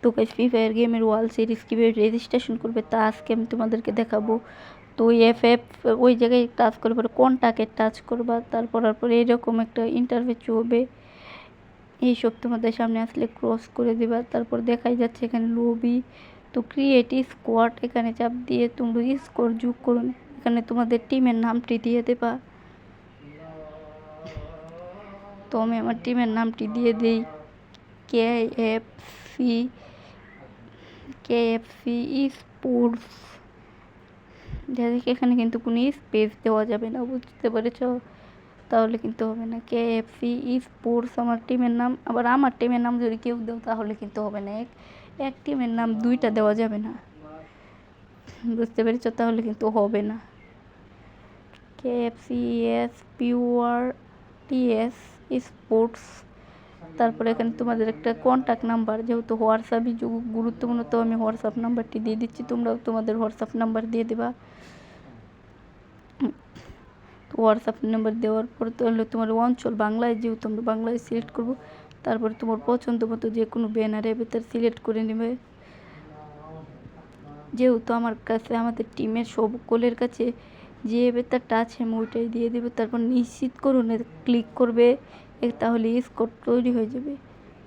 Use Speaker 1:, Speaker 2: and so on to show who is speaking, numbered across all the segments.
Speaker 1: তো guys free fire গেমের world series কীভাবে রেজিস্ট্রেশন করবে তা আজকে আমি তোমাদেরকে দেখাবো। তো এফএফ ওই জায়গায় টাচ করবে, পরে কোনটাকে টাচ করবা, তারপর এরকম একটা ইন্টারভিউ হবে। এইসব তোমাদের সামনে আসলে ক্রস করে দিবা। তারপর দেখাই যাচ্ছে এখানে লবি, তো ক্রিয়েট স্কোয়াড এখানে চাপ দিয়ে তোমরা স্কোর যোগ করুন। এখানে তোমাদের টিমের নামটি দিয়ে দেবা। তো আমি আমার টিমের নামটি দিয়ে দিই কেএফসি স্পোর্টস। যাদেরকে এখানে কিন্তু কোনো স্পেস দেওয়া যাবে না, বুঝতে পেরেছ? তাহলে কিন্তু হবে না। কেএফসি স্পোর্টস আমার টিমের নাম। আবার আমার টিমের নাম যদি কেউ দেও তাহলে কিন্তু হবে না। এক টিমের নাম দুইটা দেওয়া যাবে না, বুঝতে পেরেছ? তাহলে কিন্তু হবে না। KFCSPURTS sports. তারপরে এখানে তোমাদের একটা কন্ট্যাক্ট নাম্বার, যেহেতু হোয়াটসঅ্যাপই গুরুত্বপূর্ণ, তো আমি হোয়াটসঅ্যাপ নাম্বারটি দিয়ে দিচ্ছি, তোমরাও তোমাদের হোয়াটসঅ্যাপ নাম্বার দিয়ে দেবা। হোয়াটসঅ্যাপ নাম্বার দেওয়ার পর তাহলে তোমার অঞ্চল বাংলায়, যেহেতু আমরা বাংলায় সিলেক্ট করব। তারপরে তোমার পছন্দ মতো যে কোনো ব্যানারে ভেতর সিলেক্ট করে নেবে। যেহেতু আমার কাছে আমাদের টিমের সকলের কাছে যে বেতারটা আছে আমি ওইটাই দিয়ে দেবো। তারপর নিশ্চিত করুন ক্লিক করবে, তাহলে স্কোর তৈরি হয়ে যাবে।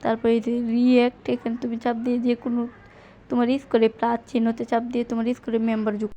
Speaker 1: তারপরে এই যে রিঅ্যাক্ট, এখানে তুমি চাপ দিয়ে যে কোনো তোমার স্কোরে প্লাস চিহ্নতে চাপ দিয়ে তোমার স্কোরে মেম্বার যুক্ত